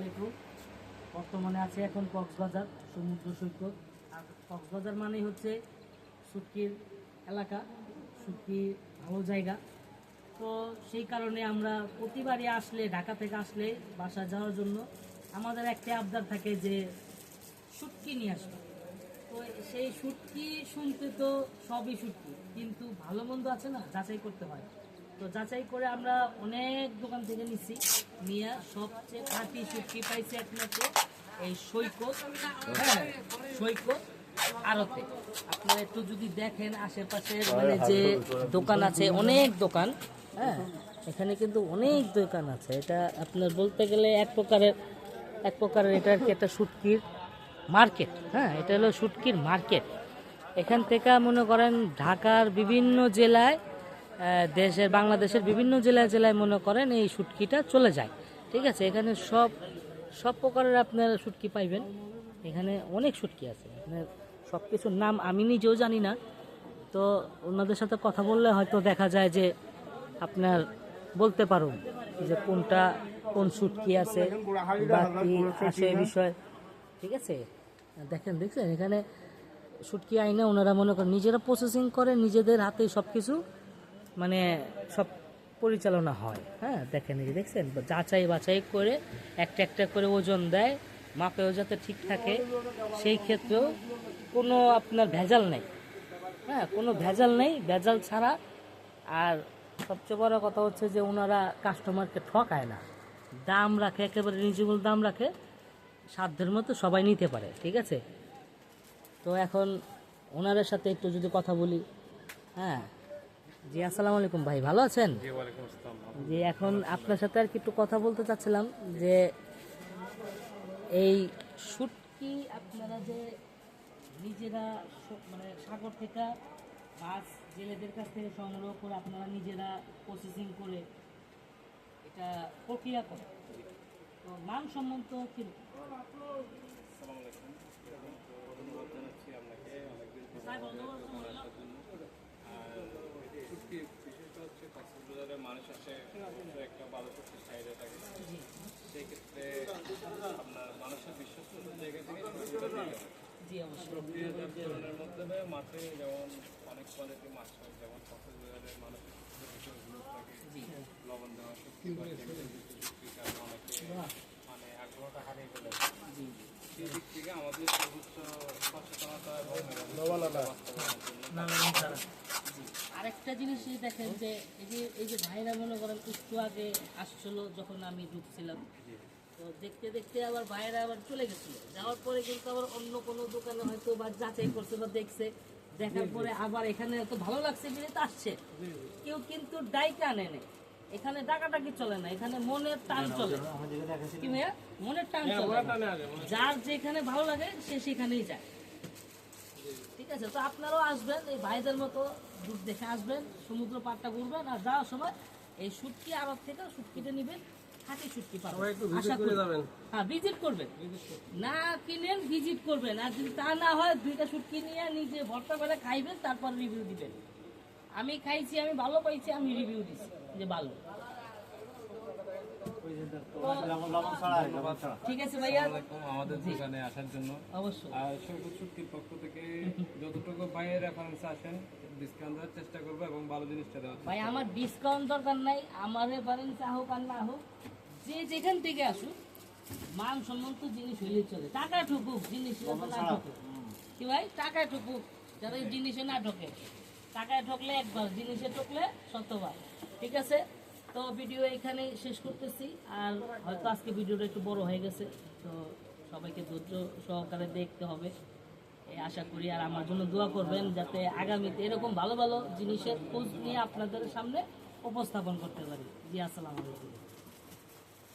আলাইকুম। বর্তমানে আছে এখন কক্সবাজার সমুদ্র সৈকত। আর কক্সবাজার মানেই হচ্ছে শুটকির এলাকা, শুটকি ভালো জায়গা। তো সেই কারণে আমরা প্রতিবারই আসলে, ঢাকা থেকে আসলে বাসা যাওয়ার জন্য আমাদের একটা আবদার থাকে যে শুটকি নিয়ে আসবো। তো সেই শুটকি শুনতে তো সবই শুটকি, কিন্তু ভালো মন্দ আছে না, যাচাই করতে হয়। তো যাচাই করে আমরা অনেক দোকান থেকে নিচ্ছি, নিয়ে সবচেয়ে খাঁটি শুটকি পাইছি একমাত্র এই সৈকত। হ্যাঁ, সৈকত আড়তে। আপনারা একটু যদি দেখেন আশেপাশের মানে যে দোকান আছে, অনেক দোকান, হ্যাঁ এখানে কিন্তু অনেক দোকান আছে। এটা আপনার বলতে গেলে এক প্রকারের এটা আর কি একটা শুটকির মার্কেট। হ্যাঁ, এটা হলো শুটকির মার্কেট। এখান থেকে মনে করেন ঢাকার বিভিন্ন জেলায়, বাংলাদেশের বিভিন্ন জেলায় জেলায় মনে করেন এই শুটকিটা চলে যায়। ঠিক আছে, এখানে সব প্রকারের আপনার শুটকি পাইবেন। এখানে অনেক শুটকি আছে, আপনার সব কিছুর নাম আমি নিজেও জানি না। তো ওনাদের সাথে কথা বললে হয়তো দেখা যায় যে আপনার বলতে পারুন যে কোন শুটকি আছে বা কি আসে এই বিষয়। ঠিক আছে, দেখছেন এখানে শুটকি আইনে ওনারা মনে করেন নিজেরা প্রসেসিং করে, নিজেদের হাতে সব কিছু মানে সব পরিচালনা হয়। হ্যাঁ দেখেন, এই যে দেখছেন যাচাই বাছাই করে একটা একটা করে ওজন দেয়, মাপেও যাতে ঠিক থাকে সেই ক্ষেত্রেও কোনো আপনার ভেজাল নেই। হ্যাঁ, কোনো ভেজাল নেই, ভেজাল ছাড়া। আর সবচেয়ে বড় কথা হচ্ছে যে ওনারা কাস্টমারকে ঠকায় না, দাম রাখে, একেবারে রিজনেবল দাম রাখে, সাধ্যের মতো সবাই নিতে পারে। ঠিক আছে, তো এখন ওনাদের সাথে একটু যদি কথা বলি। হ্যাঁ জি, আসসালামু আলাইকুম ভাই, ভালো আছেন? জি, এখন আপনার সাথে আর কি একটু কথা বলতে চাচ্ছিলাম যে এই শুটকি আপনারা যে নিজেরা মানে সাগর থেকে মাছ জেলেদের কাছ থেকে সংগ্রহ করে আপনারা নিজেরা প্রসেসিং করে এটা প্রক্রিয়া করে, তো মানসম্মত কিরকম? মানুষ আসে একটা ভালো করতে চাহিদা থাকে, সেই ক্ষেত্রে আপনার মানুষের বিশ্বস্ততার জায়গা থেকে প্রক্রিয়াজাতকরণের মাধ্যমে মাঠে যেমন অনেক কোয়ালিটি মাছ হয়, যেমন কক্সবাজারের মানুষের বিষয়গুলো থাকে, লবণ দেওয়া শক্তি অনেকে মানে আগ্রহটা হারিয়ে ফেলে। সেই দিক থেকে আমাদের সর্বোচ্চ সচেতনতা আরেকটা জিনিস দেখেন যে এই যে ভাইরা মনে করেন একটু আগে আসছিল যখন আমি ঢুকছিলাম, তো দেখতে দেখতে আবার ভাইরা আবার চলে গেছিল, যাওয়ার পরে কিন্তু আবার অন্য কোনো দোকানে হয়তো বা যাচাই করছে বা দেখছে, দেখার পরে আবার এখানে তো ভালো লাগছে বিয়েতে আসছে। কেউ কিন্তু ডাইকে আনে নেই, এখানে ডাকাডাকি চলে না, এখানে মনের টান চলে। কি ভাইয়া, মনের টান চলে, যার যেখানে ভালো লাগে সে সেখানেই যায়। ঠিক আছে, তো আপনারাও আসবেন, এই ভাইদের মতো দূর দেখে আসবেন, সমুদ্র পাড়টা ঘুরবেন, আর যাওয়ার সময় এই শুটকি আড়ত থেকে শুটকিটা নেবেন, খাঁটি শুটকি পাবেন। আশা করি হ্যাঁ ভিজিট করবেন, না কিনেন ভিজিট করবেন। আর যদি তা না হয় দুইটা শুটকি নিয়ে নিজে ভর্তা করে খাইবেন, তারপর রিভিউ দিবেন। আমি খাইছি, আমি ভালো পাইছি, আমি রিভিউ দিচ্ছি যে ভালো। ঠিক আছে ভাইয়া, আমাদের দোকানে আসার জন্য অবশ্যই। আর সৈকত শুটকির পক্ষ থেকে যতটুকু বাইরের রেফারেন্স আসেন ডিসকাউন্ট দেওয়ার চেষ্টা করবো এবং ভালো জিনিসটা দেওয়ার ভাই আমার ডিসকাউন্ট দরকার নাই, আমার রেফারেন্স হোক আর না হোক, যে যেখান থেকে আসুক মানসম্মত জিনিস হইলেই চলে। টাকা ঠুকুক, জিনিস না ঠকুক। কি ভাই, টাকায় ঠকুক, যারা জিনিসে না ঠকে। টাকায় ঠকলে একবার, জিনিসে ঠকলে শতবার। ঠিক আছে, তো ভিডিও এখানেই শেষ করতেছি। আর হয়তো আজকে ভিডিওটা একটু বড় হয়ে গেছে, তো সবাইকে ধৈর্য সহকারে দেখতে হবে এই আশা করি। আর আমার জন্য দোয়া করবেন যাতে আগামীতে এরকম ভালো ভালো জিনিসের খোঁজ নিয়ে আপনাদের সামনে উপস্থাপন করতে পারি। জি, আসসালামু আলাইকুম।